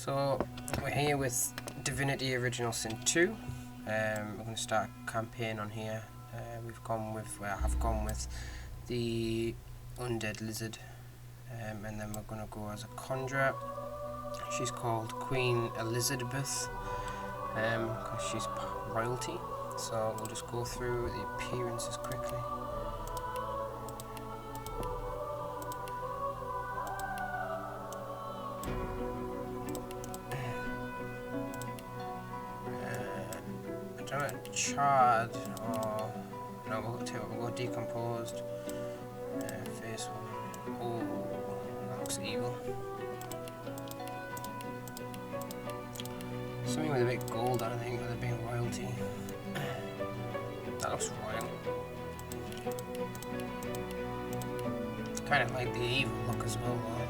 So we're here with Divinity Original Sin 2. We're going to start a campaign on here. I've gone with the Undead Lizard, and then we're going to go as a conjurer. She's called Queen Elizardbeth, because she's royalty. So we'll just go through the appearances quickly. Charred, or no, we'll go decomposed. Face one. Oh, that looks evil. Something with a bit gold, I think, with it being royalty. That looks royal. Kind of like the evil look as well, though.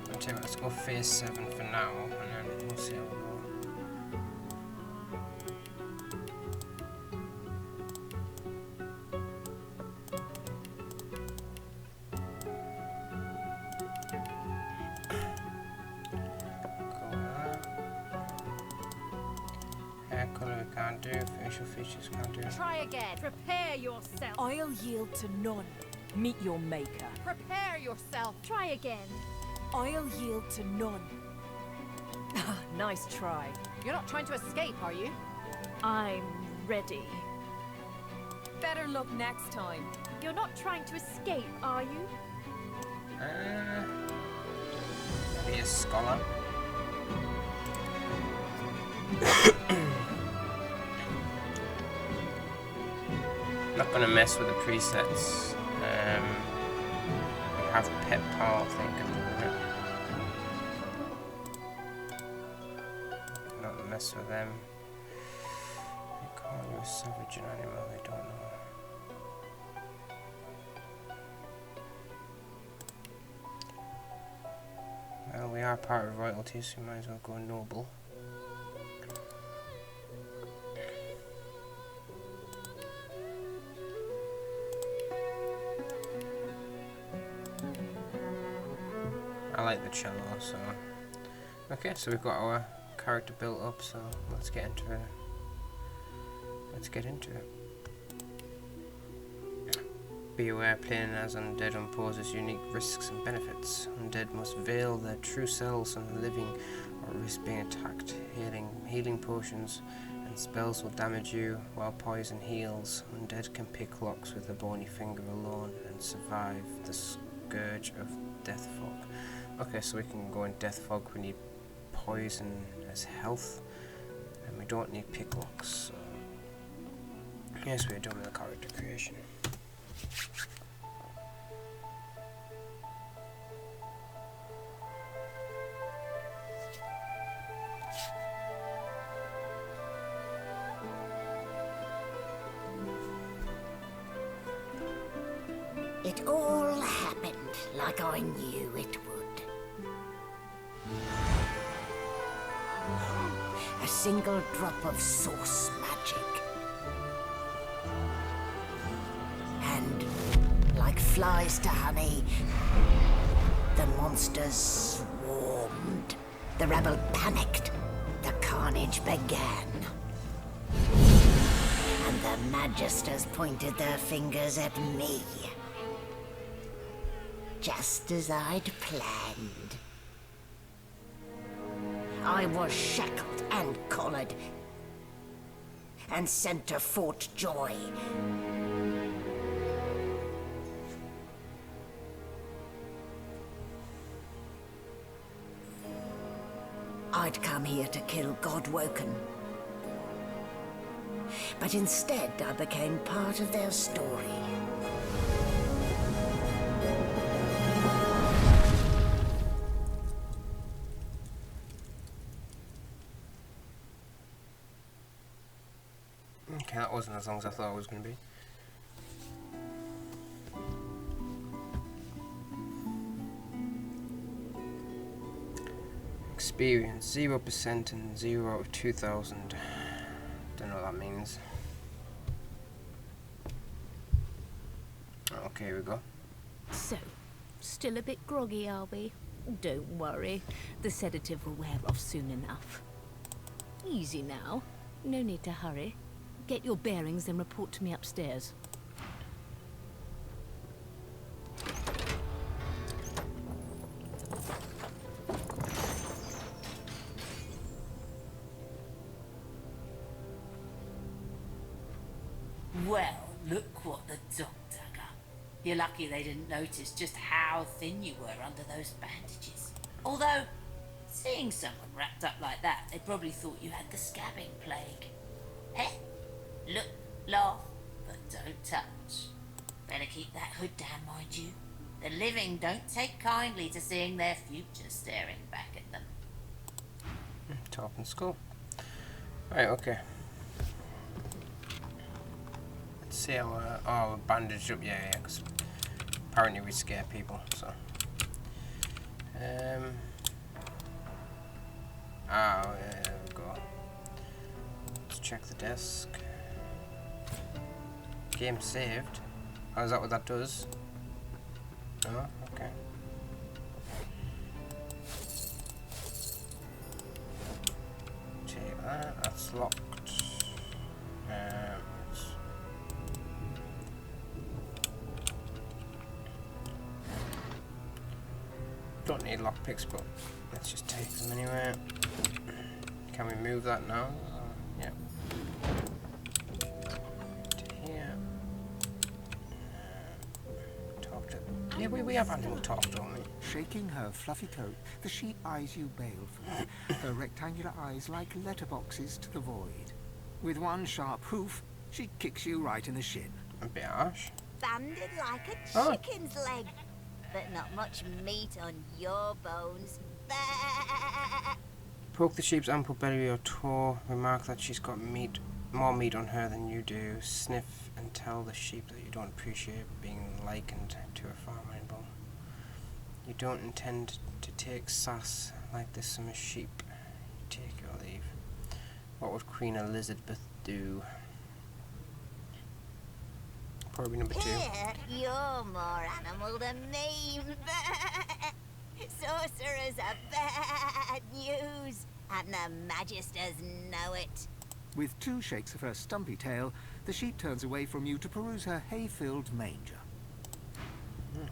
I'll tell you what, let's go phase 7 for now, and then we'll see how we go. Colour we can't do, facial features can't do. Try again. Prepare yourself. I'll yield to none. Meet your maker. Prepare yourself. Try again. I'll yield to none. Nice try. You're not trying to escape, are you? I'm ready. Better luck next time. You're not trying to escape, are you? Maybe a scholar. Not gonna mess with the presets. We have pet power, I think, at the minute. Not mess with them. We can't use savage and animal, I don't know. Well, we are part of royalty, so we might as well go noble. I like the cello, so okay. So we've got our character built up. So let's get into it. Be aware, playing as undead imposes unique risks and benefits. Undead must veil their true selves from the living, or risk being attacked. Healing potions and spells will damage you, while poison heals. Undead can pick locks with a bony finger alone and survive the scourge of death fog. Okay, so we can go in death fog. We need poison as health, and we don't need picklocks. So yes, we're done with the character creation. It all happened like I knew it would. A single drop of source magic. And, like flies to honey, the monsters swarmed. The rebel panicked. The carnage began. And the magisters pointed their fingers at me. Just as I'd planned. I was shackled and collared and sent to Fort Joy. I'd come here to kill Godwoken. But instead I became part of their story. Okay, that wasn't as long as I thought it was going to be. Experience 0% and 0 out of 2,000. Don't know what that means. Okay, here we go. So, still a bit groggy, are we? Don't worry. The sedative will wear off soon enough. Easy now. No need to hurry. Get your bearings and report to me upstairs. Well, look what the doctor got. You're lucky they didn't notice just how thin you were under those bandages. Although, seeing someone wrapped up like that, they probably thought you had the scabbing plague. Heh? Look, laugh, but don't touch. Better keep that hood down, mind you. The living don't take kindly to seeing their future staring back at them. Top and skull. Right, okay. Let's see how we're bandaged up, yeah, because apparently we scare people, so. There we go. Let's check the desk. Game saved. Oh, is that what that does? Oh, okay. Take that, that's locked. Don't need lockpicks, but let's just take them anyway. Can we move that now? Yeah. To here. Talk to. Yeah, we have animal talk, don't we? Shaking her fluffy coat, the sheep eyes you balefully, her rectangular eyes like letterboxes to the void. With one sharp hoof, she kicks you right in the shin. A bit harsh. Banded like a chicken's leg, but not much meat on your bones. Poke the sheep's ample belly with your toe. Remark that she's got more meat on her than you do. Sniff and tell the sheep that you don't appreciate being likened to a farm animal. You don't intend to take sass like this from a sheep. Take your leave. What would Queen Elizardbeth do? Probably number 2. Here, you're more animal than me. Sorcerers are bad news, and the Magisters know it. With 2 shakes of her stumpy tail, the sheep turns away from you to peruse her hay-filled manger.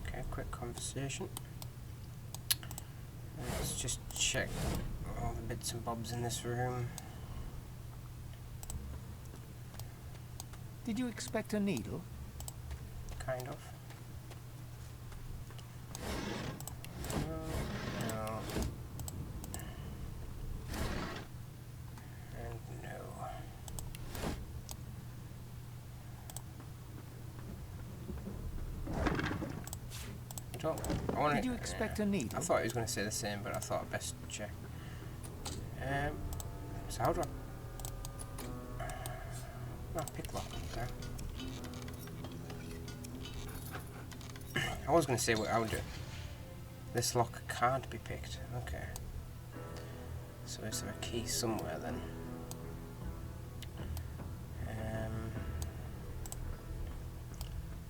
Okay, quick conversation. Let's just check all the bits and bobs in this room. Did you expect a needle? Kind of. No. And no. Did you expect a needle? I thought he was going to say the same, but I thought I'd best check. So how do I pick lock? Okay. I was going to say what I would do. This lock can't be picked. Okay. So is there a key somewhere then?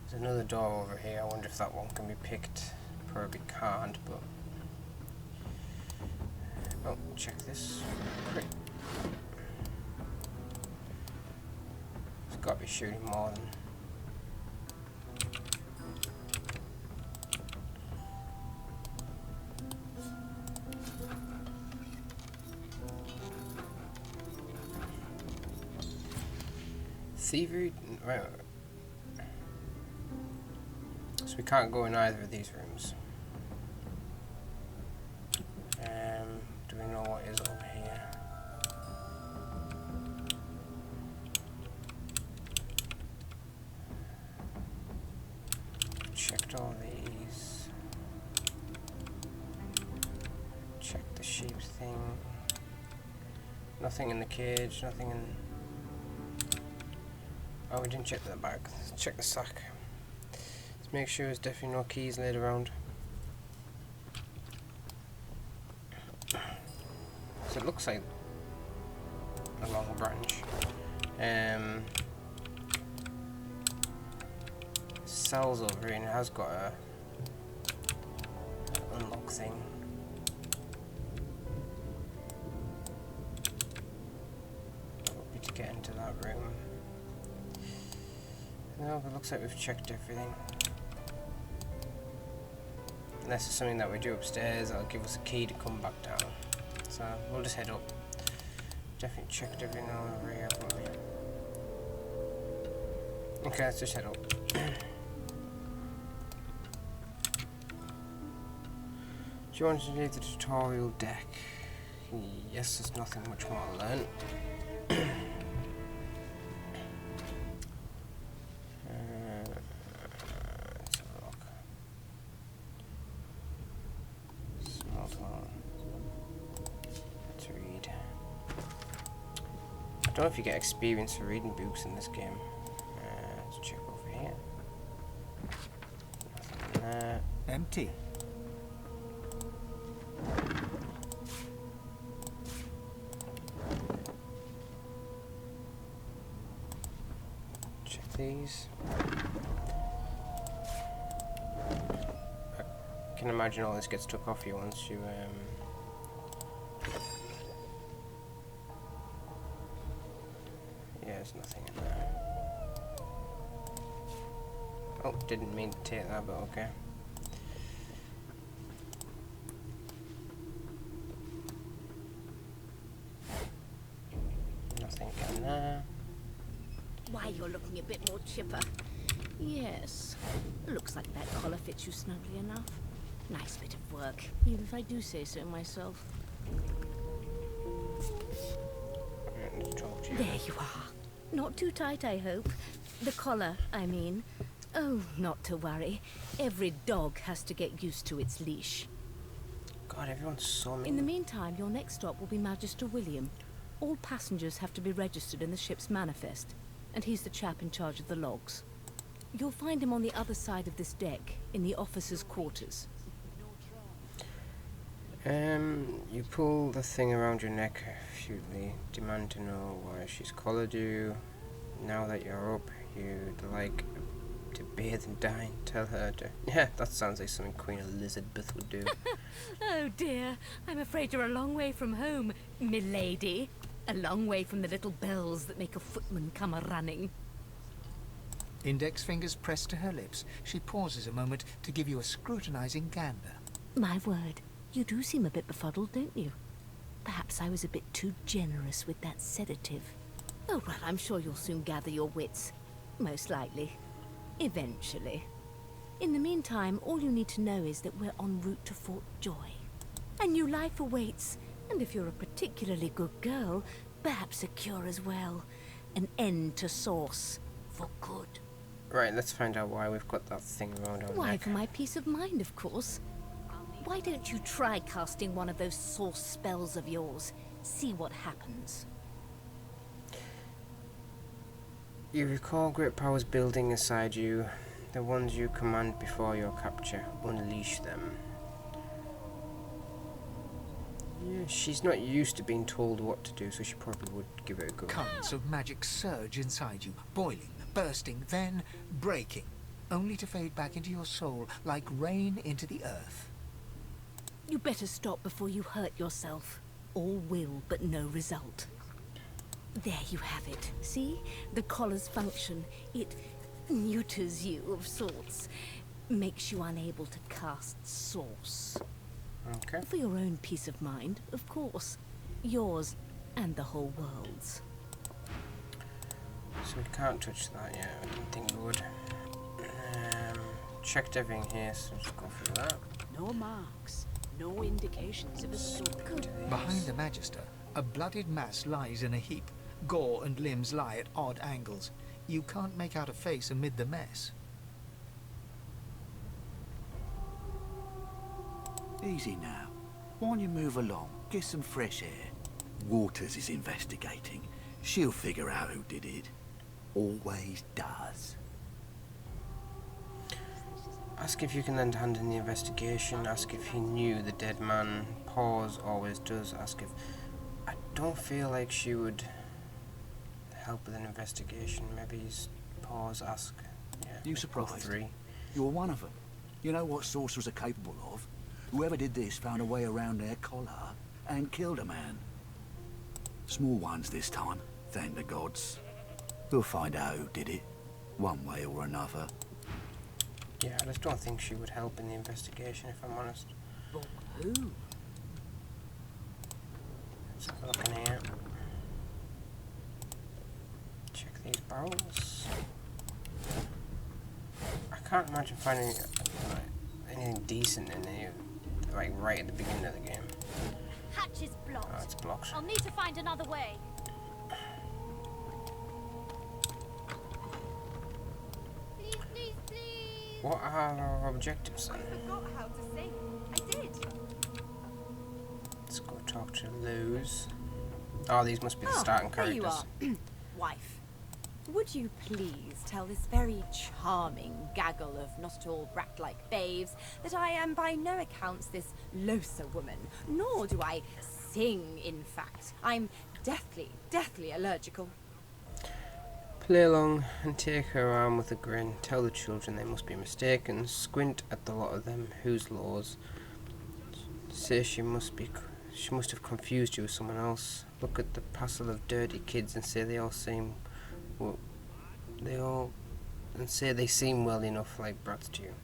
There's another door over here. I wonder if that one can be picked. Probably can't, but... Oh, check this. Quick. It's got to be shooting more than... Thievery? Right. So we can't go in either of these rooms. Do we know what is over here? Checked all these. Checked the sheep thing. Nothing in the cage, nothing in... Oh, we didn't check the bag. Let's check the sack. Let's make sure there's definitely no keys laid around. So it looks like a long branch. Cells over here, and it has got a unlock thing. get into that room. No, it looks like we've checked everything. Unless it's something that we do upstairs, that'll give us a key to come back down. So we'll just head up. Definitely checked everything over here, haven't we? Okay, let's just head up. Do you want to leave the tutorial deck? Yes, there's nothing much more to learn. Let's have a look. Small town. Let's read. I don't know if you get experience for reading books in this game. Let's check over here. Nothing there. Empty. Check these. I can imagine all this gets took off you once you yeah, there's nothing in there. Oh, didn't mean to take that, but okay. Nothing in there. Why, you're looking a bit more chipper. Yes. Looks like that collar fits you snugly enough. Nice bit of work, even if I do say so myself. There you are. Not too tight, I hope. The collar, I mean. Oh, not to worry. Every dog has to get used to its leash. God, everyone's so mean. In the meantime, your next stop will be Magister William. All passengers have to be registered in the ship's manifest, and he's the chap in charge of the logs. You'll find him on the other side of this deck, in the officers' quarters. You pull the thing around your neck futilely, demand to know why she's collared you. Now that you're up, you'd like to bathe and dine. Tell her to... Yeah, that sounds like something Queen Elizardbeth would do. Oh dear, I'm afraid you're a long way from home, milady. A long way from the little bells that make a footman come a-running. Index fingers pressed to her lips, she pauses a moment to give you a scrutinizing gander. My word, you do seem a bit befuddled, don't you? Perhaps I was a bit too generous with that sedative. Oh well, I'm sure you'll soon gather your wits. Most likely. Eventually. In the meantime, all you need to know is that we're en route to Fort Joy. A new life awaits, and if you're a particularly good girl, perhaps a cure as well. An end to Sauce. For good. Right, let's find out why we've got that thing around our Why, neck. for my peace of mind, of course. Why don't you try casting one of those Sauce spells of yours? See what happens. You recall great powers building inside you, the ones you command before your capture. Unleash them. Yeah, she's not used to being told what to do, so she probably would give it a go. Currents of magic surge inside you, boiling, bursting, then breaking, only to fade back into your soul like rain into the earth. You better stop before you hurt yourself. All will, but no result. There you have it. See? The collar's function. It neuters you of sorts. Makes you unable to cast Sauce. Okay. For your own peace of mind, of course. Yours and the whole world's. So we can't touch that yet. I didn't think we would. Checked everything here, so just go through that. No marks, no indications of a sword. Behind the Magister, a bloodied mass lies in a heap. Gore and limbs lie at odd angles. You can't make out a face amid the mess. Easy now. Why don't you move along? Get some fresh air. Waters is investigating. She'll figure out who did it. Always does. Ask if you can lend a hand in the investigation. Ask if he knew the dead man. Pause, always does. Ask if... I don't feel like she would help with an investigation. Maybe pause, ask. Yeah, You both surprised? three. You're one of them. You know what sorcerers are capable of. Whoever did this found a way around their collar and killed a man. Small ones this time. thank the gods. We'll find out who did it, one way or another. Yeah, I just don't think she would help in the investigation, if I'm honest. But who? Let's have a look in here. Check these barrels. I can't imagine finding anything decent in here, like right at the beginning of the game. Hatch is blocked. Oh, it's blocked. I'll need to find another way. Please, please, please. What are our objectives then? I forgot how to say. I did. Let's go talk to Luz. Oh, these must be the starting characters. There you are. Wife. Would you please tell this very charming gaggle of not-at-all brat-like babes that I am by no accounts this Losa woman, nor do I sing, in fact. I'm deathly allergical. Play along and take her arm with a grin. Tell the children they must be mistaken. Squint at the lot of them. Whose laws? Say she must have confused you with someone else. Look at the passel of dirty kids and say they seem well enough like brats to you.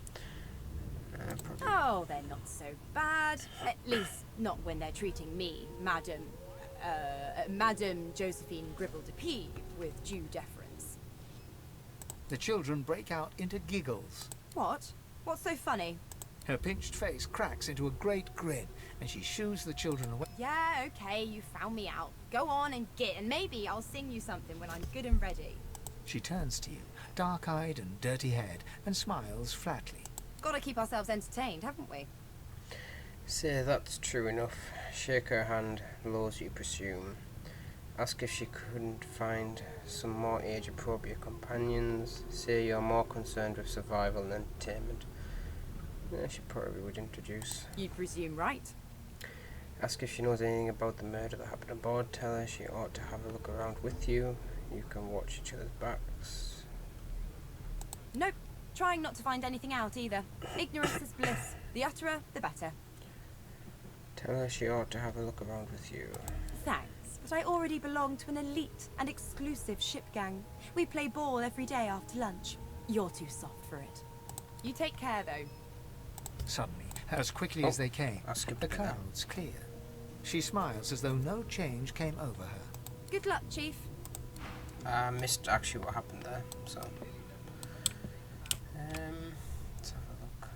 Oh, they're not so bad. At least not when they're treating me, Madame Josephine Gribble de Peeve, with due deference. The children break out into giggles. What? What's so funny? Her pinched face cracks into a great grin, and she shoos the children away. Yeah, okay, you found me out. Go on and git, and maybe I'll sing you something when I'm good and ready. She turns to you, dark-eyed and dirty-haired, and smiles flatly. Gotta keep ourselves entertained, haven't we? Say that's true enough. Shake her hand, low as you presume. Ask if she couldn't find some more age-appropriate companions. Say you're more concerned with survival than entertainment. Yeah, she probably would introduce. You'd presume right. Ask if she knows anything about the murder that happened aboard. Tell her she ought to have a look around with you. You can watch each other's backs. Nope. Trying not to find anything out either. Ignorance is bliss. The utterer, the better. Tell her she ought to have a look around with you. Thanks, but I already belong to an elite and exclusive ship gang. We play ball every day after lunch. You're too soft for it. You take care, though. Suddenly, as quickly as they came, skipped the that. clouds clear. She smiles as though no change came over her. Good luck, Chief. I missed actually what happened there, so... let's have a look.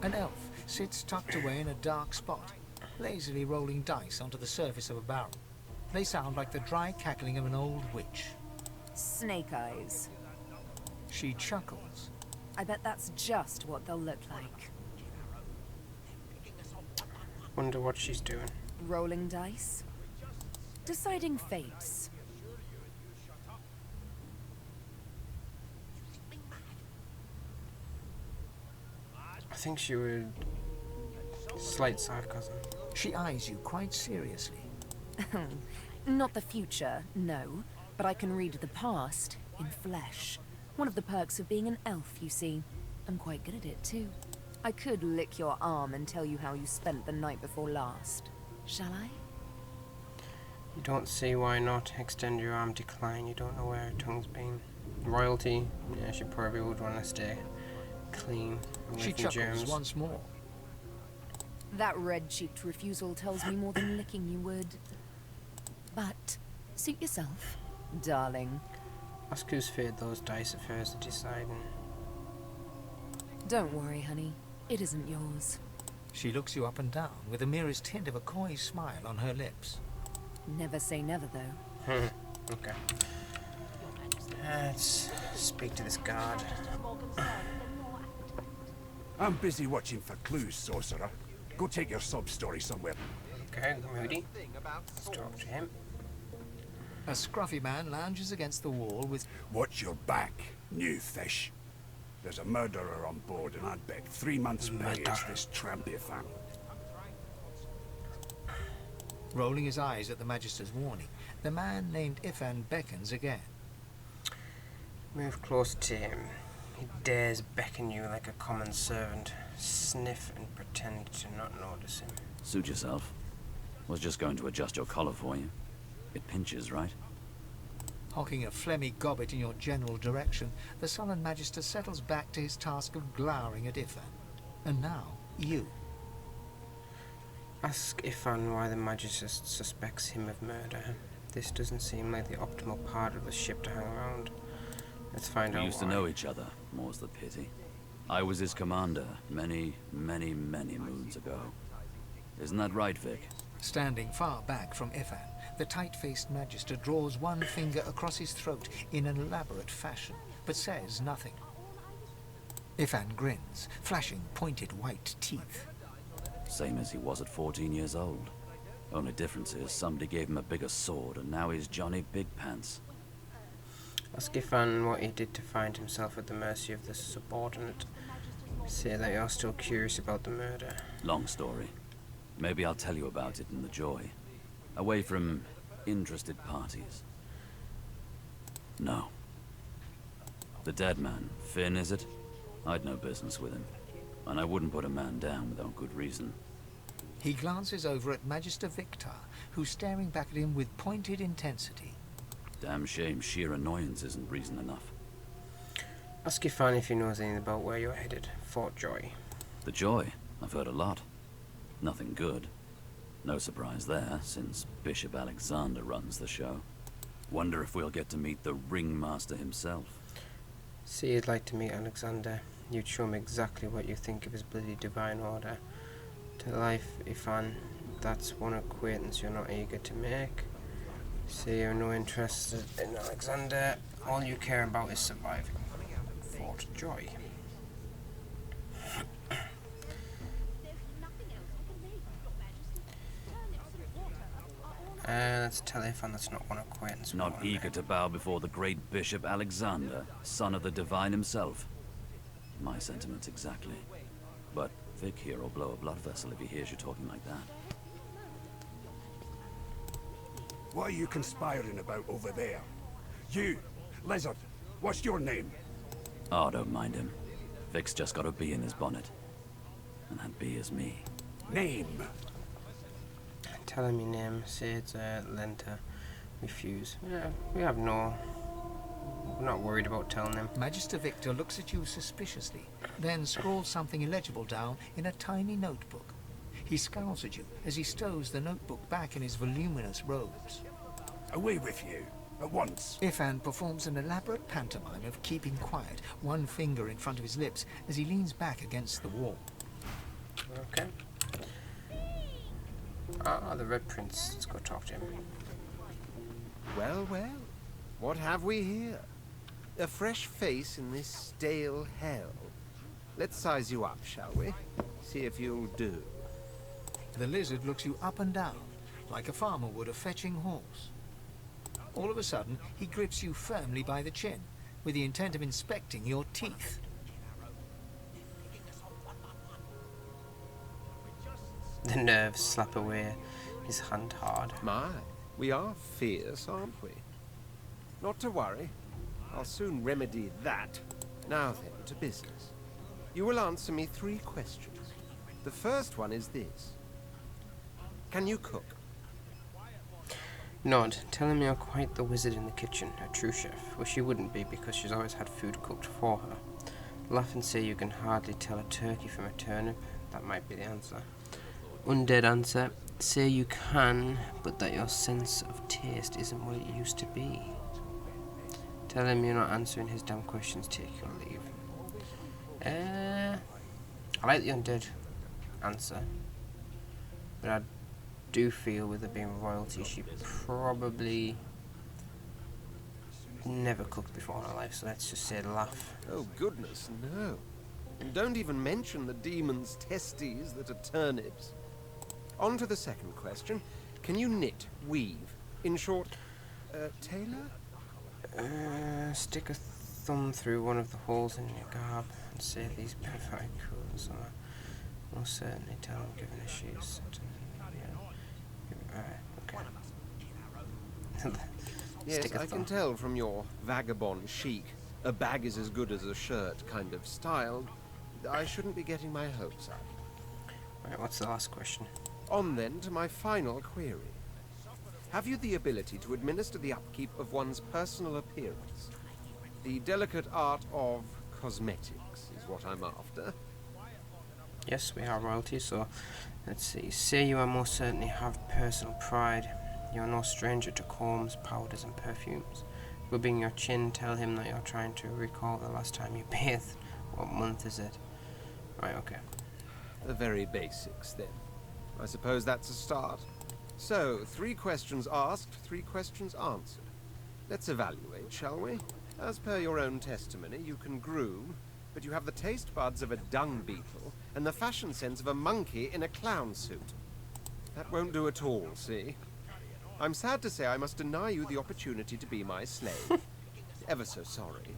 An elf sits tucked away in a dark spot, lazily rolling dice onto the surface of a barrel. They sound like the dry cackling of an old witch. Snake eyes. She chuckles. I bet that's just what they'll look like. Wonder what she's doing. Rolling dice. Deciding fates. I think she would... Slight sarcasm. She eyes you quite seriously. Not the future, no. But I can read the past in flesh. One of the perks of being an elf, you see. I'm quite good at it, too. I could lick your arm and tell you how you spent the night before last. Shall I? You don't see why not. Extend your arm, decline. You don't know where her tongue's been. Royalty. Yeah, she probably would want to stay clean. She chuckles once more. That red-cheeked refusal tells me more than licking you would. But, suit yourself, darling. Ask whose fate those dice of hers are deciding. Don't worry, honey. It isn't yours. She looks you up and down with the merest hint of a coy smile on her lips. Never say never, though. Okay. Let's speak to this guard. I'm busy watching for clues, sorcerer. Go take your sub-story somewhere. Okay, Moody. Let's talk to him. A scruffy man lounges against the wall with... Watch your back, new fish. There's a murderer on board, and I'd bet 3 months' pay is this tramp you found. Rolling his eyes at the Magister's warning, the man named Ifan beckons again. Move close to him. He dares beckon you like a common servant, sniff and pretend to not notice him. Suit yourself. Was just going to adjust your collar for you. It pinches, right? Hocking a phlegmy gobbet in your general direction, the sullen Magister settles back to his task of glowering at Ifan. And now, you. Ask Ifan why the Magister suspects him of murder. This doesn't seem like the optimal part of the ship to hang around. Let's find out why. We used to know each other, more's the pity. I was his commander many, many, many moons ago. Isn't that right, Vic? Standing far back from Ifan, the tight-faced Magister draws one finger across his throat in an elaborate fashion, but says nothing. Ifan grins, flashing pointed white teeth. Same as he was at 14 years old. Only difference is somebody gave him a bigger sword and now he's Johnny Big Pants. Ask Ifan what he did to find himself at the mercy of the subordinate. Say that you're still curious about the murder. Long story. Maybe I'll tell you about it in the Joy. Away from interested parties. No. The dead man, Finn, is it? I'd no business with him. And I wouldn't put a man down without good reason. He glances over at Magister Victor, who's staring back at him with pointed intensity. Damn shame sheer annoyance isn't reason enough. Ask Ifan if he knows anything about where you're headed. Fort Joy. The Joy? I've heard a lot. Nothing good. No surprise there, since Bishop Alexander runs the show. Wonder if we'll get to meet the ringmaster himself. See, you'd like to meet Alexander. You'd show him exactly what you think of his bloody divine order. To life, Ifan, that's one acquaintance you're not eager to make. See, you're no interest in Alexander. All you care about is surviving. Fort Joy. Let's tell Ifan that's not one acquaintance. Not eager to bow before the great Bishop Alexander, son of the divine himself. My sentiments exactly. But Vic here will blow a blood vessel if he hears you talking like that. What are you conspiring about over there? You, Lizard, what's your name? Oh, don't mind him. Vic's just got a bee in his bonnet. And that bee is me. Name? Tell him your name. Say it's Lenta. Refuse. Yeah, we have no... We're not worried about telling him. Magister Victor looks at you suspiciously, then scrawls something illegible down in a tiny notebook. He scowls at you as he stows the notebook back in his voluminous robes. Away with you, at once. Ifan performs an elaborate pantomime of keeping quiet, one finger in front of his lips as he leans back against the wall. Okay. Ah, the Red Prince. Let's go talk to him. Well, well. What have we here? A fresh face in this stale hell. Let's size you up, shall we? See if you'll do. The lizard looks you up and down, like a farmer would a fetching horse. All of a sudden, he grips you firmly by the chin, with the intent of inspecting your teeth. The nerves slap away his hand hard. My, we are fierce, aren't we? Not to worry. I'll soon remedy that. Now then, to business. You will answer me 3 questions. The first one is this. Can you cook? Nod. Tell him you're quite the wizard in the kitchen, a true chef. Well, she wouldn't be because she's always had food cooked for her. Laugh and say you can hardly tell a turkey from a turnip. That might be the answer. Undead answer. Say you can, but that your sense of taste isn't what it used to be. Tell him you're not answering his damn questions, take your leave. I like the undead answer, but I do feel with her being royalty, she probably never cooked before in her life, so let's just say laugh. Oh, goodness, no. And don't even mention the demon's testes that are turnips. On to the second question. Can you knit, weave? In short, tailor? Stick a thumb through one of the holes in your garb and say these very cool and summer. Most certainly tell him given a shoes. Okay. Yes, I can tell from your vagabond chic a bag is as good as a shirt kind of style, I shouldn't be getting my hopes up. Right, what's the last question? On then to my final query. Have you the ability to administer the upkeep of one's personal appearance? The delicate art of cosmetics is what I'm after. Yes, we are royalty, so let's see. Say you are most certainly have personal pride. You are no stranger to combs, powders and perfumes. Rubbing your chin, tell him that you're trying to recall the last time you bathed. What month is it? Right, okay. The very basics, then. I suppose that's a start. So, 3 questions asked, 3 questions answered. Let's evaluate, shall we? As per your own testimony, you can groom, but you have the taste buds of a dung beetle and the fashion sense of a monkey in a clown suit. That won't do at all, see? I'm sad to say I must deny you the opportunity to be my slave. Ever so sorry.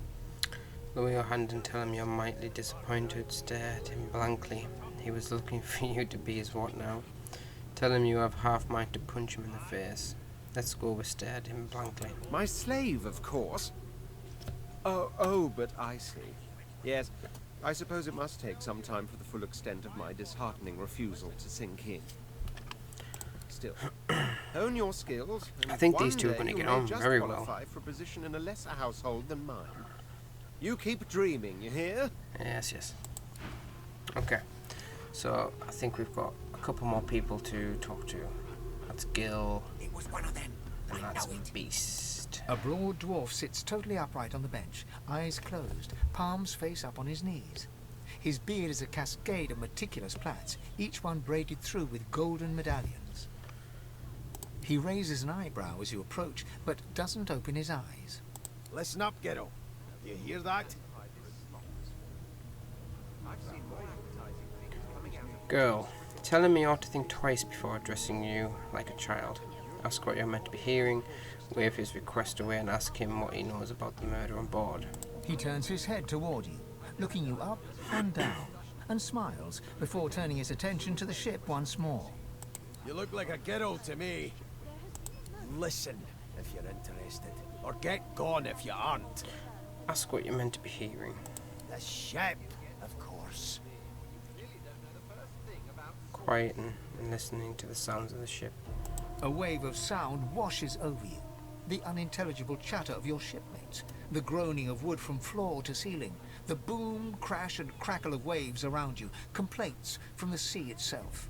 Lower your hand and tell him you're mightily disappointed. Stare at him blankly. He was looking for you to be his what now? Tell him you have half mind to punch him in the face. Let's go with stare at him blankly. My slave, of course. Oh, but I see. Yes, I suppose it must take some time for the full extent of my disheartening refusal to sink in. Still, hone your skills. And I think these one two are day going to you get may on just very well. qualify for a position in a lesser household than mine. You keep dreaming, you hear? Yes, yes. Okay, so I think we've got a couple more people to talk to. That's Gil. It was one of them. And that's Beast. A broad dwarf sits totally upright on the bench, eyes closed, palms face up on his knees. His beard is a cascade of meticulous plaits, each one braided through with golden medallions. He raises an eyebrow as you approach, but doesn't open his eyes. Listen up, Ghetto. Do you hear that? Girl, telling me you ought to think twice before addressing you like a child. Ask what you're meant to be hearing, wave his request away and ask him what he knows about the murder on board. He turns his head toward you, looking you up and down, and smiles before turning his attention to the ship once more. You look like a ghetto to me. Listen if you're interested, or get gone if you aren't. Ask what you're meant to be hearing. The ship, of course. Quiet and listening to the sounds of the ship. A wave of sound washes over you. The unintelligible chatter of your shipmates, the groaning of wood from floor to ceiling, the boom, crash and crackle of waves around you, complaints from the sea itself.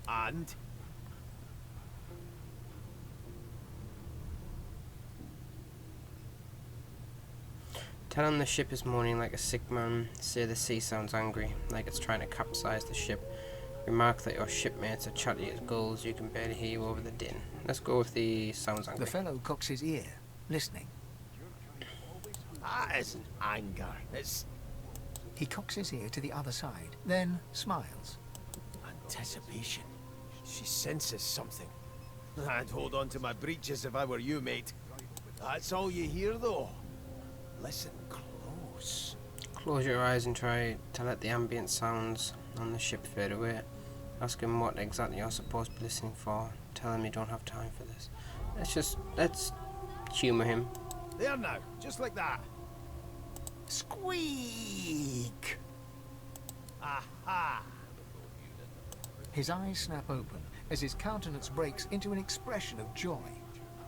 And? Tell him the ship is moaning like a sick man. Say the sea sounds angry, like it's trying to capsize the ship. Remark that your shipmates are chatty as gulls. You can barely hear you over the din. Let's go with the sounds angry. The fellow cocks his ear, listening. That isn't anger, it's... He cocks his ear to the other side, then smiles. Anticipation. She senses something. I'd hold on to my breeches if I were you, mate. That's all you hear, though. Listen close. Close your eyes and try to let the ambient sounds on the ship fade away. Ask him what exactly you're supposed to be listening for. Tell him you don't have time for this. Let's humour him. There now, just like that. Squeak! Aha! His eyes snap open as his countenance breaks into an expression of joy.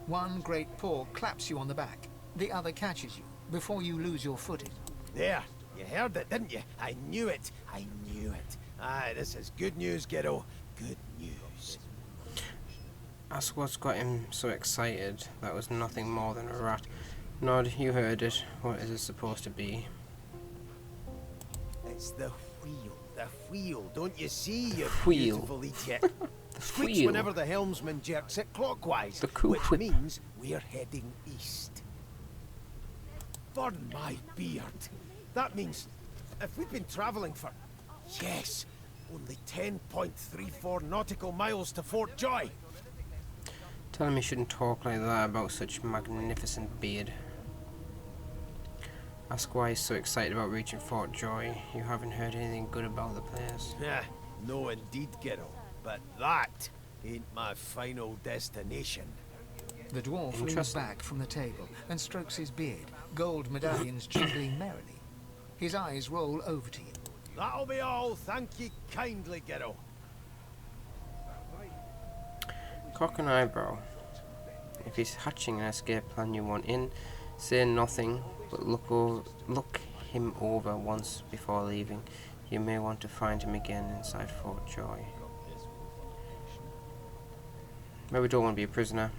One great paw claps you on the back. The other catches you before you lose your footing. There, you heard it, didn't you? I knew it. I knew it. Aye, this is good news, Ghetto. Good news. Ask what's got him so excited. That was nothing more than a rat. Nod, you heard it. What is it supposed to be? It's the wheel. The wheel. Don't you see, you wheel. Beautiful idiot? The Squeaks wheel. whenever the helmsman jerks it clockwise, The cool which whip. means we're heading east. Burn my beard. That means if we've been travelling for, yes, only 10.34 nautical miles to Fort Joy. Tell him he shouldn't talk like that about such magnificent beard. Ask why he's so excited about reaching Fort Joy. You haven't heard anything good about the place. Yeah, no indeed, Ghetto. But that ain't my final destination. The dwarf leans back from the table and strokes his beard, gold medallions jingling merrily. His eyes roll over to you. That'll be all, thank ye kindly, Ghetto. Cock an eyebrow. If he's hatching an escape plan you want in, say nothing, but look him over once before leaving. You may want to find him again inside Fort Joy. But we don't want to be a prisoner.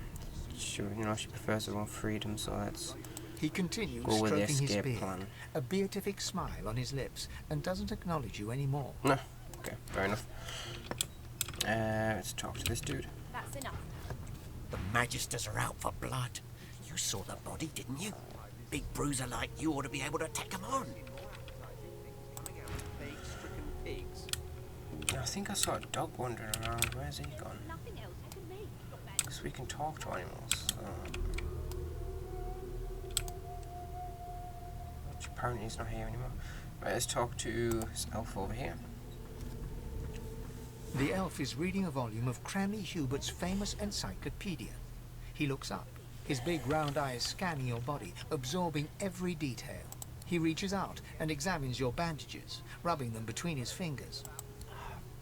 She prefers her own freedom, so let's He continues go with the stroking his escape beard, plan. a beatific smile on his lips, and doesn't acknowledge you anymore. No, okay, fair enough. Let's talk to this dude. That's enough. The Magisters are out for blood. You saw the body, didn't you? Big bruiser like you ought to be able to take them on. I think I saw a dog wandering around. Where's he gone? Because we can talk to animals. Which apparently he's not here anymore. Right, let's talk to this elf over here. The elf is reading a volume of Cranley Hubert's famous encyclopedia. He looks up, his big round eyes scanning your body, absorbing every detail. He reaches out and examines your bandages, rubbing them between his fingers.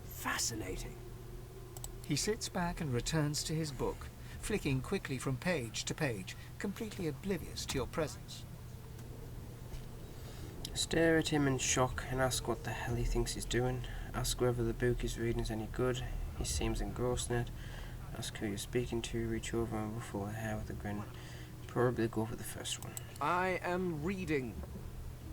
Fascinating. He sits back and returns to his book, flicking quickly from page to page, completely oblivious to your presence. Stare at him in shock and ask what the hell he thinks he's doing. Ask whether the book he's reading is any good. He seems engrossed in it. Ask who you're speaking to. Reach over and ruffle her hair with a grin. Probably go for the first one. I am reading.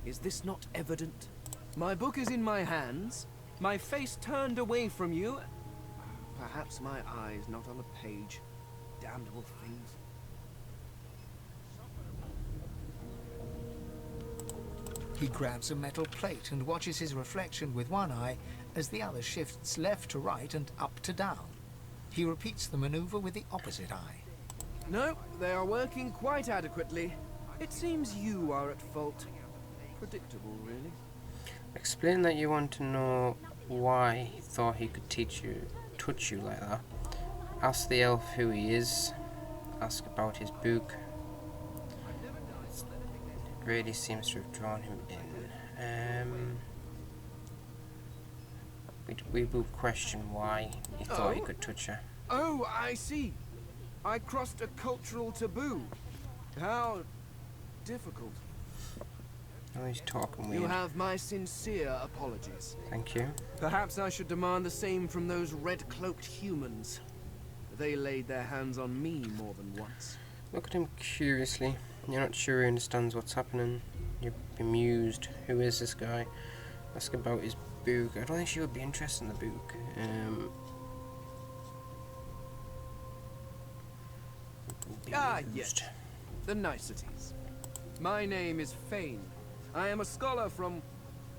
Is this not evident? My book is in my hands. My face turned away from you. Perhaps my eyes not on a page. Damnable things. He grabs a metal plate and watches his reflection with one eye as the other shifts left to right and up to down. He repeats the maneuver with the opposite eye. No, they are working quite adequately. It seems you are at fault. Predictable, really. Explain that you want to know why he thought he could touch you like that. Ask the elf who he is. Ask about his book. It really seems to have drawn him in. We will question why he thought he could touch her. Oh, I see. I crossed a cultural taboo. How difficult. Oh, he's talking weird. You have my sincere apologies. Thank you. Perhaps I should demand the same from those red-cloaked humans. They laid their hands on me more than once. Look at him curiously. You're not sure he understands what's happening. You're bemused. Who is this guy? Ask about his book. I don't think she would be interested in the book. Yes. The niceties. My name is Fane. I am a scholar from...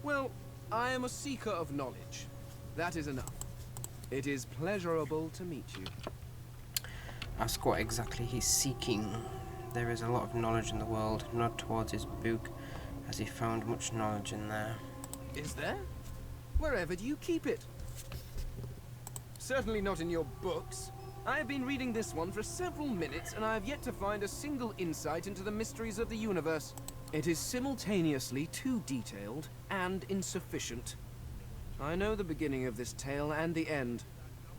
well, I am a seeker of knowledge. That is enough. It is pleasurable to meet you. Ask what exactly he's seeking. There is a lot of knowledge in the world. Nod towards his book, as he found much knowledge in there. Is there? Wherever do you keep it? Certainly not in your books. I have been reading this one for several minutes, and I have yet to find a single insight into the mysteries of the universe. It is simultaneously too detailed and insufficient. I know the beginning of this tale and the end,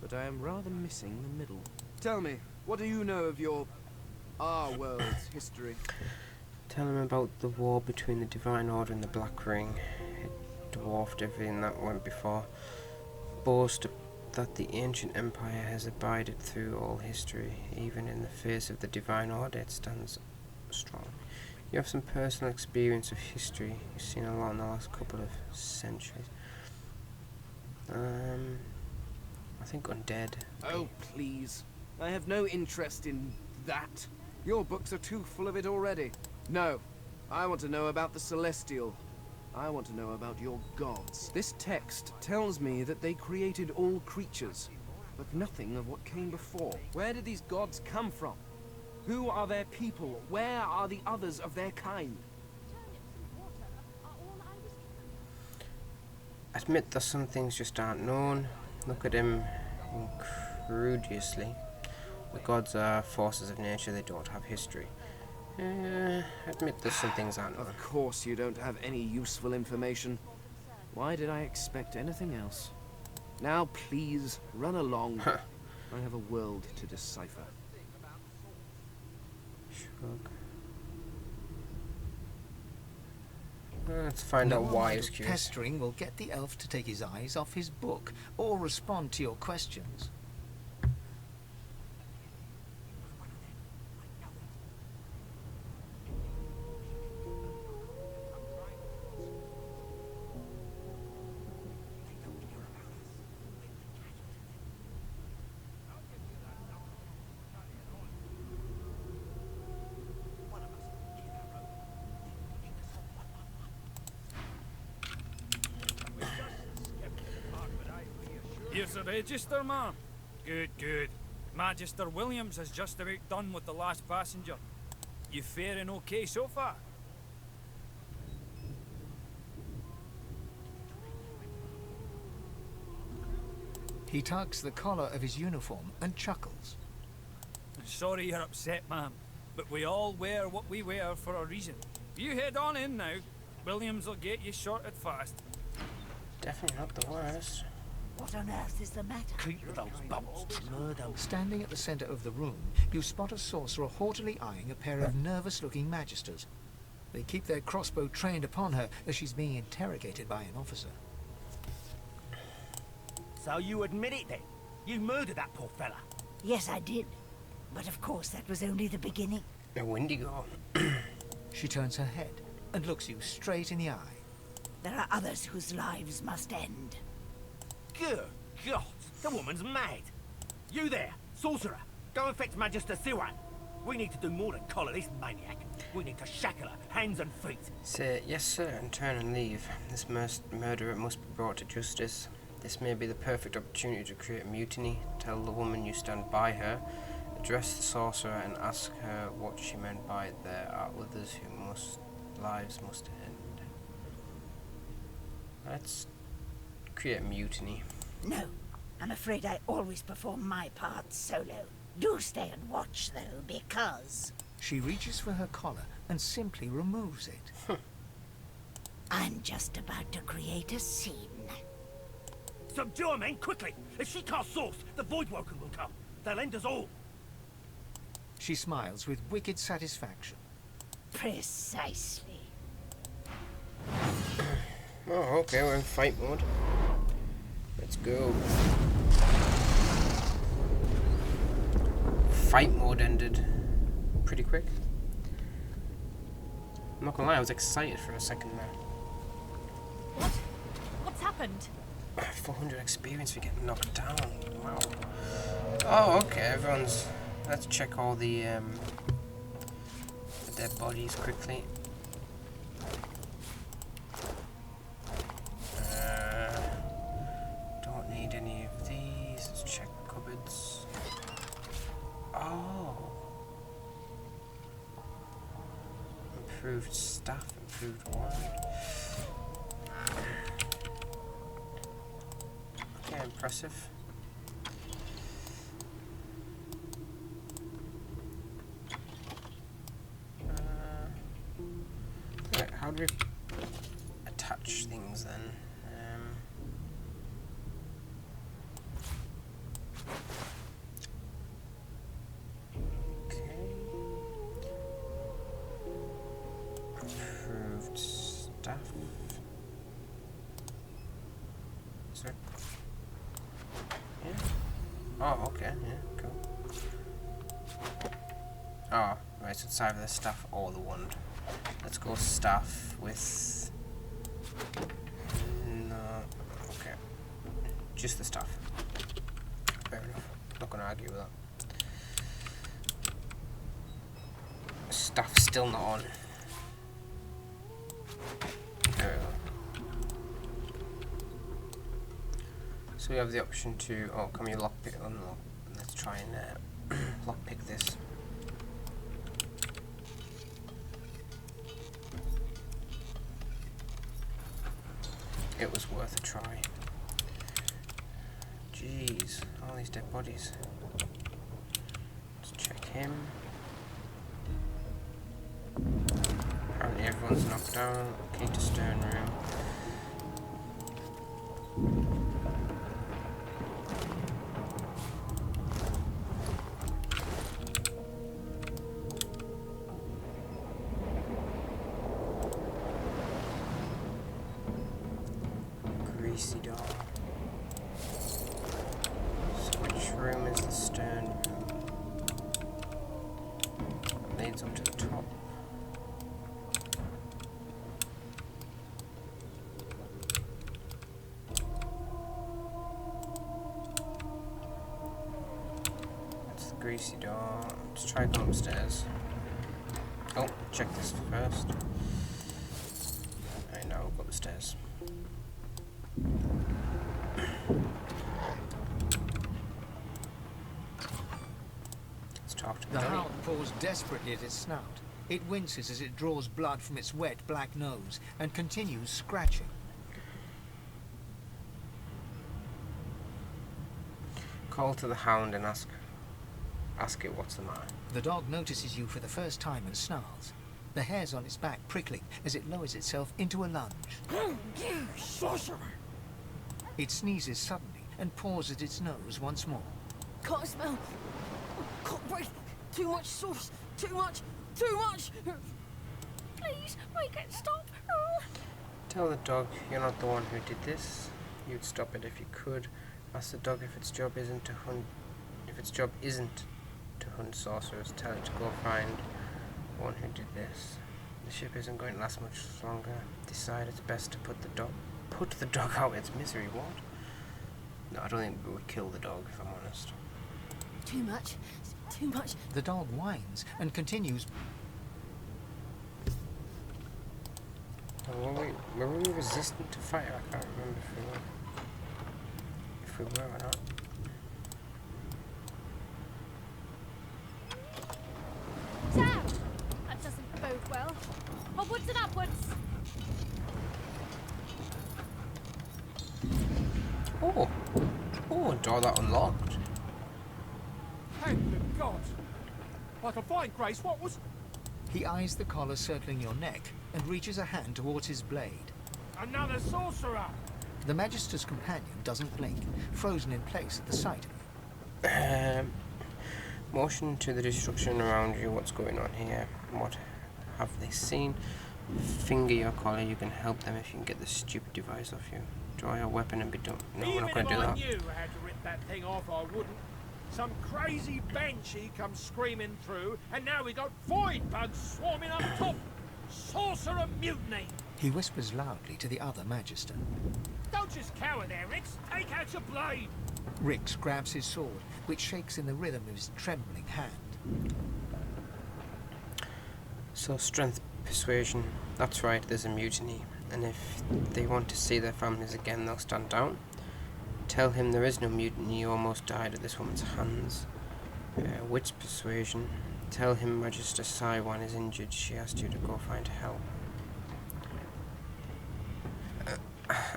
but I am rather missing the middle. Tell me, what do you know of our world's history? Tell him about the war between the Divine Order and the Black Ring. It dwarfed everything that went before. Boast that the ancient empire has abided through all history. Even in the face of the Divine Order, it stands strong. You have some personal experience of history. You've seen a lot in the last couple of centuries. I think Undead. Oh, please. I have no interest in that. Your books are too full of it already. No, I want to know about the Celestial. I want to know about your gods. This text tells me that they created all creatures, but nothing of what came before. Where did these gods come from? Who are their people? Where are the others of their kind? Admit that some things just aren't known. Look at him incredulously. The gods are forces of nature, they don't have history. Admit there's some things I know. Of course you don't have any useful information. Why did I expect anything else? Now please, run along. I have a world to decipher. Shrug. Let's find out why he's curious. Pestering will get the elf to take his eyes off his book or respond to your questions. Here's the register, ma'am. Good, good. Magister Williams has just about done with the last passenger. You faring okay so far? He tugs the collar of his uniform and chuckles. Sorry you're upset, ma'am, but we all wear what we wear for a reason. You head on in now. Williams will get you sorted fast. Definitely not the worst. What on earth is the matter? Keep those bubbles to murder. Standing at the center of the room, you spot a sorcerer haughtily eyeing a pair of nervous-looking magisters. They keep their crossbow trained upon her as she's being interrogated by an officer. So you admit it then? You murdered that poor fella? Yes, I did. But of course, that was only the beginning. A Wendigo. She turns her head and looks you straight in the eye. There are others whose lives must end. Good God, the woman's mad. You there, sorcerer, go and fetch Magister Siwan. We need to do more than collar this maniac. We need to shackle her, hands and feet. Say yes, sir, and turn and leave. This murderer must be brought to justice. This may be the perfect opportunity to create mutiny. Tell the woman you stand by her. Address the sorcerer and ask her what she meant by there are others whose lives must end. Let's create mutiny. No, I'm afraid I always perform my part solo. Do stay and watch, though, because... She reaches for her collar and simply removes it. I'm just about to create a scene. Subdue her, men, quickly! If she casts source, the Voidwoken will come. They'll end us all. She smiles with wicked satisfaction. Precisely. Oh, okay, we're in fight mode. Let's go. Fight mode ended pretty quick. I'm not gonna lie, I was excited for a second there. What? What's happened? 400 experience for getting knocked down. Wow. Oh, okay, everyone's... Let's check all the dead bodies quickly. Don't need any of these. Let's check cupboards. Oh. Improved staff, improved wand. Okay, impressive. Right, how do we attach things then? Okay. Improved stuff. Is there? Yeah. Oh, okay. Yeah, cool. Oh, right. So it's either the staff or the wand. Let's go staff with... No, okay. Just the staff. Fair enough. Not gonna argue with that. Staff still not on. There we go. So we have the option to... Oh, can we lockpick? Unlock. Let's try and lockpick this. It was worth a try. Jeez, all these dead bodies. him. Apparently everyone's knocked down. Key to stone room. Greasy door. So which room is the stern room? Leads up to the top. That's the greasy door. Let's try going upstairs. Oh, check this first. Alright, now we'll go upstairs. The hound paws desperately at its snout. It winces as it draws blood from its wet black nose and continues scratching. Call to the hound and ask it what's the matter. The dog notices you for the first time and snarls. The hairs on its back prickling as it lowers itself into a lunge. You sorcerer! It sneezes suddenly and paws at its nose once more. Can't smell. Can't breathe. Too much sauce. Too much. Too much. Please, make it stop. Tell the dog you're not the one who did this. You'd stop it if you could. Ask the dog if its job isn't to hunt. If its job isn't to hunt sorcerers, tell it to go find one who did this. The ship isn't going to last much longer. Decide it's best to put the dog out its misery. What? No, I don't think we would kill the dog, if I'm honest. Too much. Too much. The dog whines and continues. Were we resistant to fire? I can't remember if we were or not. Damn! That doesn't bode well. Upwards and upwards. Oh, a door that unlocked. Thank the gods! Like a fine grace, what was... He eyes the collar circling your neck and reaches a hand towards his blade. Another sorcerer! The Magister's companion doesn't blink, frozen in place at the sight of you. Motion to the destruction around you. What's going on here? What have they seen? Finger your collar. You can help them if you can get the stupid device off you. Draw your weapon and be done. No, we're not going to do that. Even if I knew how to rip that thing off, I wouldn't. Some crazy banshee comes screaming through, and now we got void bugs swarming up top. Sorcerer mutiny! He whispers loudly to the other Magister. Don't just cower there, Rix. Take out your blade. Rix grabs his sword, which shakes in the rhythm of his trembling hand. So strength, persuasion. That's right, there's a mutiny. And if they want to see their families again, they'll stand down. Tell him there is no mutiny. You almost died at this woman's hands. Wit's persuasion. Tell him Magister Saiwan is injured. She asked you to go find help.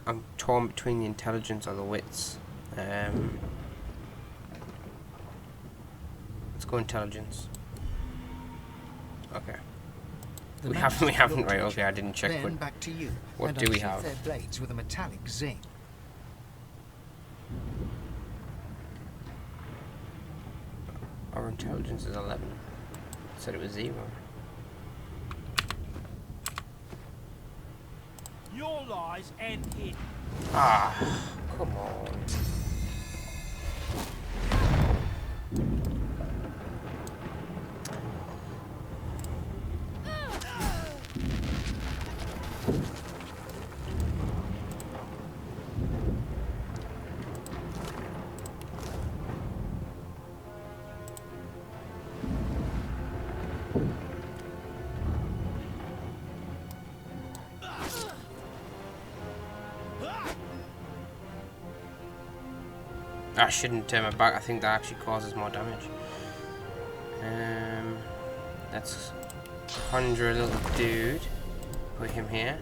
I'm torn between the intelligence or the wits. Let's go intelligence. Okay. We haven't, right? Okay, I didn't check. Then back to you. What do we have? Their blades with a metallic zing. Our intelligence is 11. Said it was 0. Your lies end here. Ah, come on. I shouldn't turn my back. I think that actually causes more damage. Let's conjure a little dude. Put him here.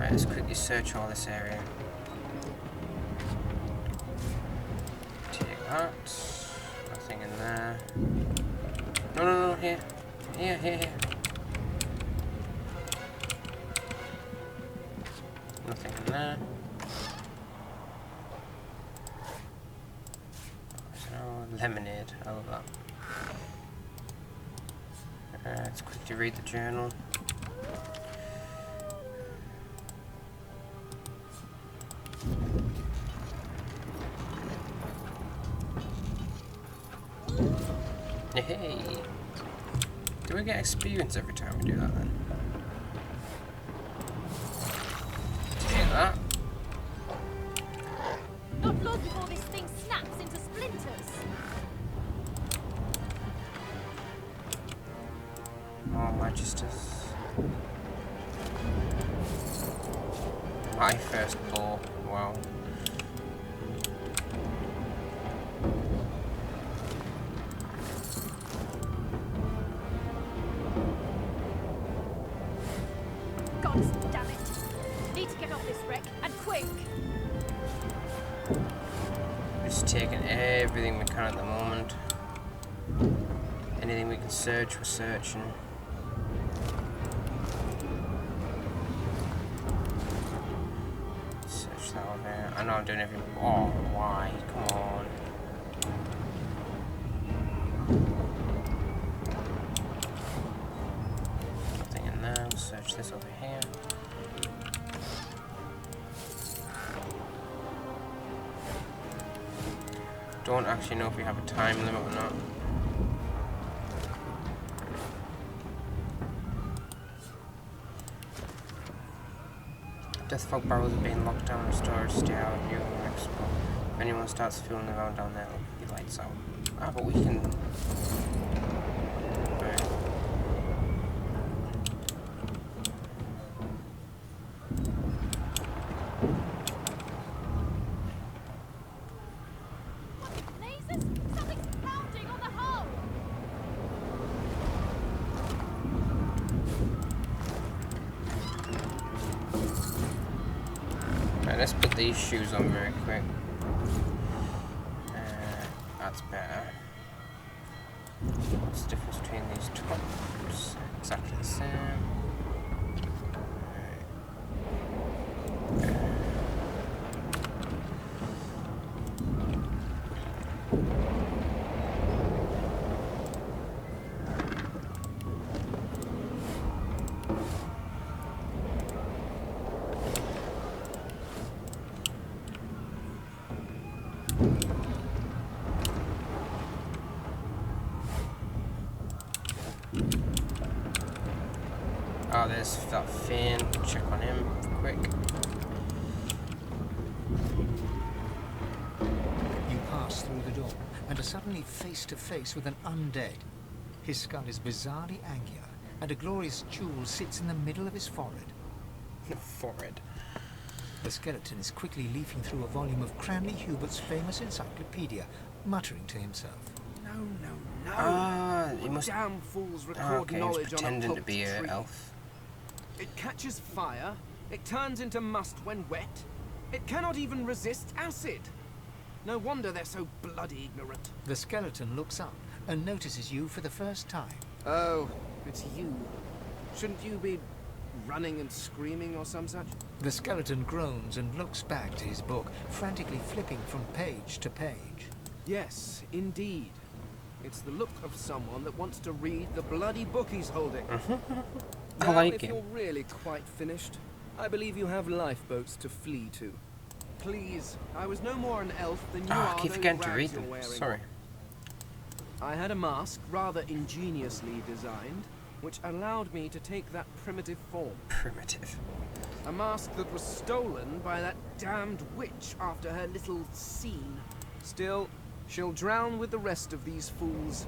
Right, let's quickly search all this area. Take that. Nothing in there. No, here. Here. Nothing in there. Oh, lemonade. I love that. Let's quickly read the journal. Hey! Do we get experience every time we do that then? Take that. Not long before this thing snaps into splinters. Oh, Magisters. My first ball. Wow. God damn it. Need to get off this wreck, and quick. Just taking everything we can at the moment. Anything we can search, we're searching. Search that over there. I know I'm doing everything. Oh, why? Come on. Nothing in there. We'll search this over here. Don't actually know if we have a time limit or not. Deathfog barrels are being locked down in storage. Stay out of your expo. If anyone starts fooling around down there, it'll be lights out. Ah, but we can. Right. Lasers? Something's pounding on the hull. Right, let's put these shoes on very quick. That's better. What's the difference between these tops? Exactly the same. Oh, there's that Finn. Check on him quick. You pass through the door and are suddenly face to face with an undead. His skull is bizarrely angular, and a glorious jewel sits in the middle of his forehead. Forehead. The skeleton is quickly leafing through a volume of Cranley Hubert's famous encyclopedia, muttering to himself. No. He must. Damn fools record Okay, he's knowledge on a pretending to pulped be an tree. elf. It catches fire. It turns into must when wet. It cannot even resist acid. No wonder they're so bloody ignorant. The skeleton looks up and notices you for the first time. Oh, it's you. Shouldn't you be running and screaming or some such? The skeleton groans and looks back to his book, frantically flipping from page to page. Yes, indeed. It's the look of someone that wants to read the bloody book he's holding. I like if it. you're really quite finished, I believe you have lifeboats to flee to. Please, I was no more an elf than you are I keep those forgetting to rags read you're them. wearing. Sorry. I had a mask, rather ingeniously designed, which allowed me to take that primitive form. Primitive. A mask that was stolen by that damned witch after her little scene. Still, she'll drown with the rest of these fools,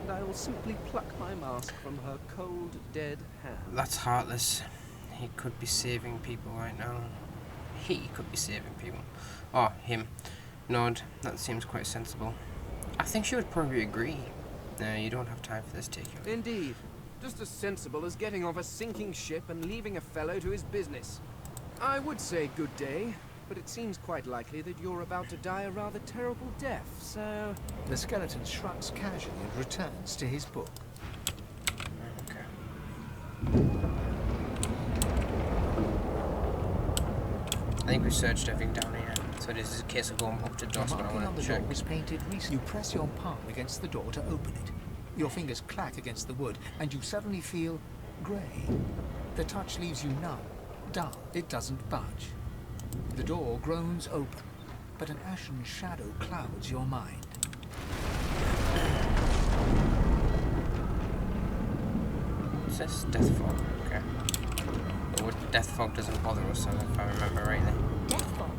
and I will simply pluck my mask from her cold, dead hand. That's heartless. He could be saving people right now. He could be saving people. Oh, him. Nod. That seems quite sensible. I think she would probably agree. No, you don't have time for this, take you. Indeed. Just as sensible as getting off a sinking ship and leaving a fellow to his business. I would say good day, but it seems quite likely that you're about to die a rather terrible death, so... The skeleton shrugs casually and returns to his book. I think we searched everything down here, so this is a case of going up to DOS, but I On want the to door check. was painted recently. You press your palm against the door to open it. Your fingers clack against the wood, and you suddenly feel grey. The touch leaves you numb, dull. It doesn't budge. The door groans open, but an ashen shadow clouds your mind. What's this? Death fog. Okay. But death fog doesn't bother us, if I remember rightly. Death fog?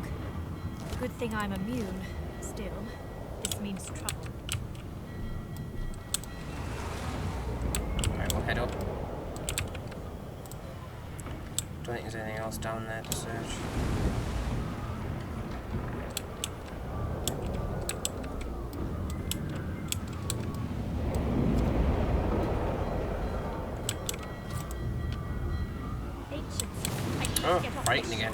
Good thing I'm immune. Still, this means trouble. Alright, we'll head up. Don't think there's anything else down there to search. Oh, fighting again.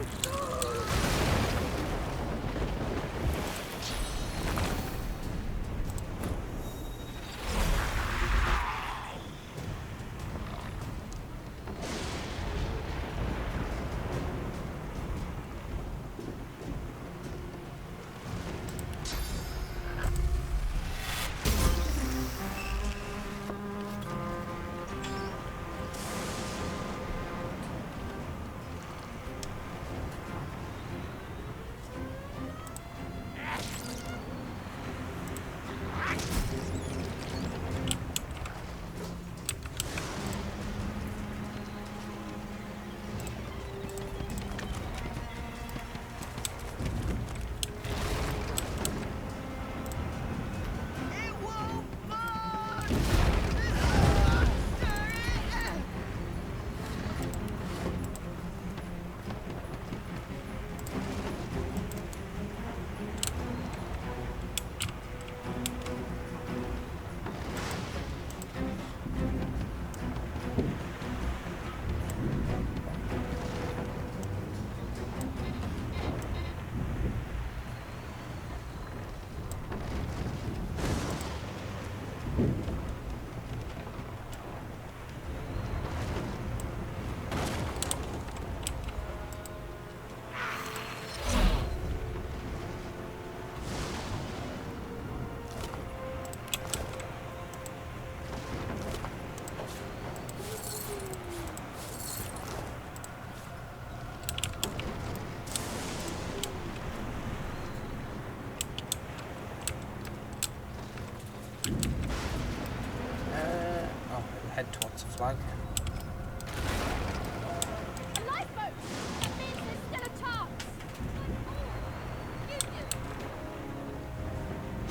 Head towards the flag. A lifeboat! That means there's still a chance!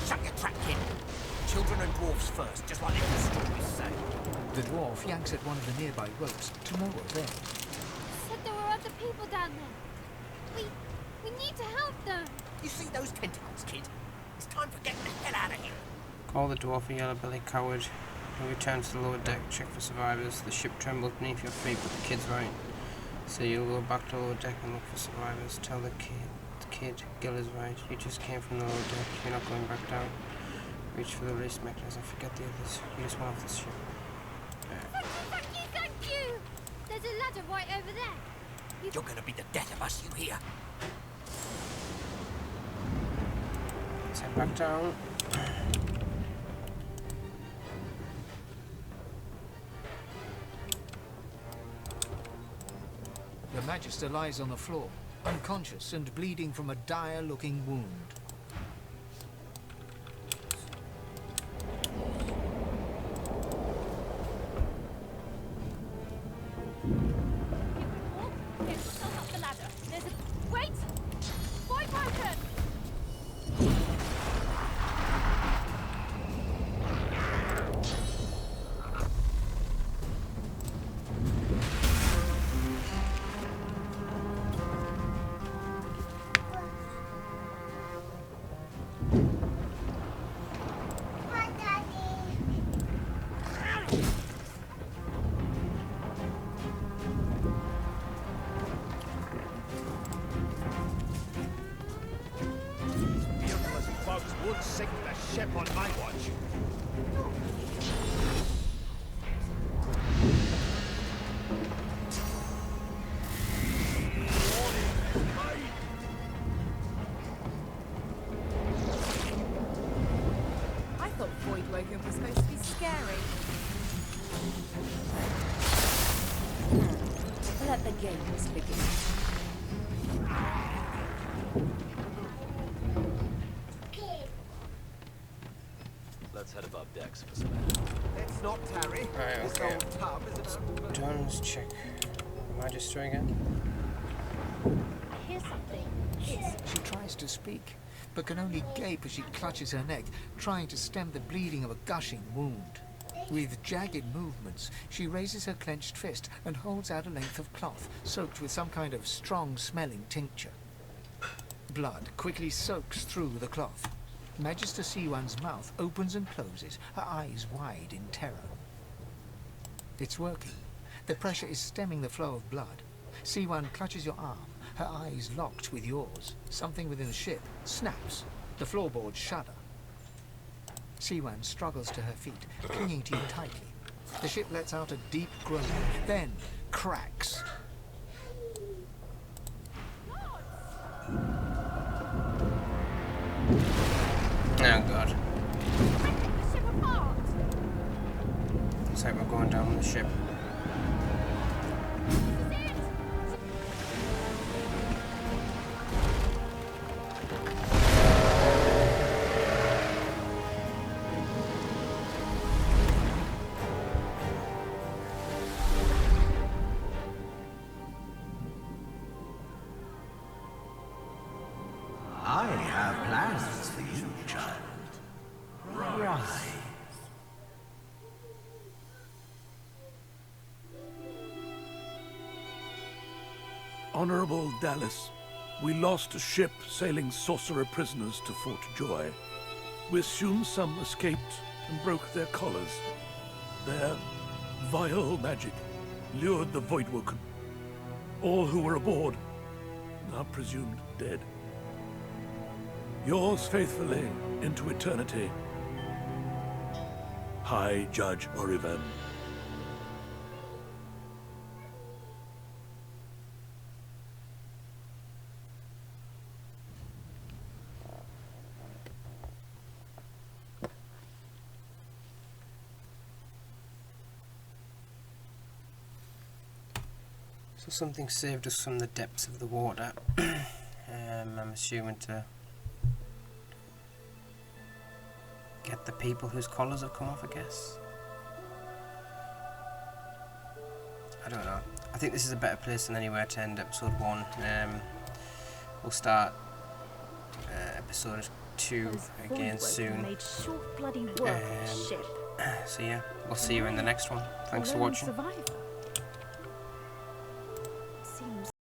Shut your trap, kid. Children and dwarves first, just like the stories say. The dwarf yanks at one of the nearby ropes to no avail. Said there were other people down there. We need to help them. You see those tentacles, kid? It's time for getting the hell out of here. Call the dwarf a yellow-bellied coward. You return to the lower deck, check for survivors. The ship trembles beneath your feet, but the kid's right. So you'll go back to the lower deck and look for survivors. Tell the kid, Gil is right. You just came from the lower deck. You're not going back down. Reach for the release mechanism. Forget the others. You just want off this ship. Thank you! There's a ladder right over there. You're gonna be the death of us, you hear? Let's head back down. The Magister lies on the floor, unconscious and bleeding from a dire-looking wound. Up the ladder. There's a... Wait! Boy broken! the games begin. Let's head above decks for some Let's not tarry. Right, This okay. old tub is a Let's check Magister again. Here's something. She tries to speak, but can only gape as she clutches her neck, trying to stem the bleeding of a gushing wound. With jagged movements, she raises her clenched fist and holds out a length of cloth, soaked with some kind of strong-smelling tincture. Blood quickly soaks through the cloth. Magister Siwan's mouth opens and closes, her eyes wide in terror. It's working. The pressure is stemming the flow of blood. Siwan clutches your arm, her eyes locked with yours. Something within the ship snaps. The floorboards shudder. Siwan struggles to her feet, clinging to you tightly. The ship lets out a deep groan, then cracks. Oh god. Looks like we're going down with the ship. I have plans for you, child. Rise. Honorable Dallas, we lost a ship sailing sorcerer prisoners to Fort Joy. We assume some escaped and broke their collars. Their vile magic lured the Voidwoken. All who were aboard are presumed dead. Yours faithfully into eternity, High Judge Oriven. So something saved us from the depths of the water. I'm assuming to get the people whose collars have come off, I guess. I don't know. I think this is a better place than anywhere to end episode 1. We'll start episode 2 again soon. Made short bloody work of the ship. So yeah, we'll see you in the next one. Thanks for Lone watching. survivor.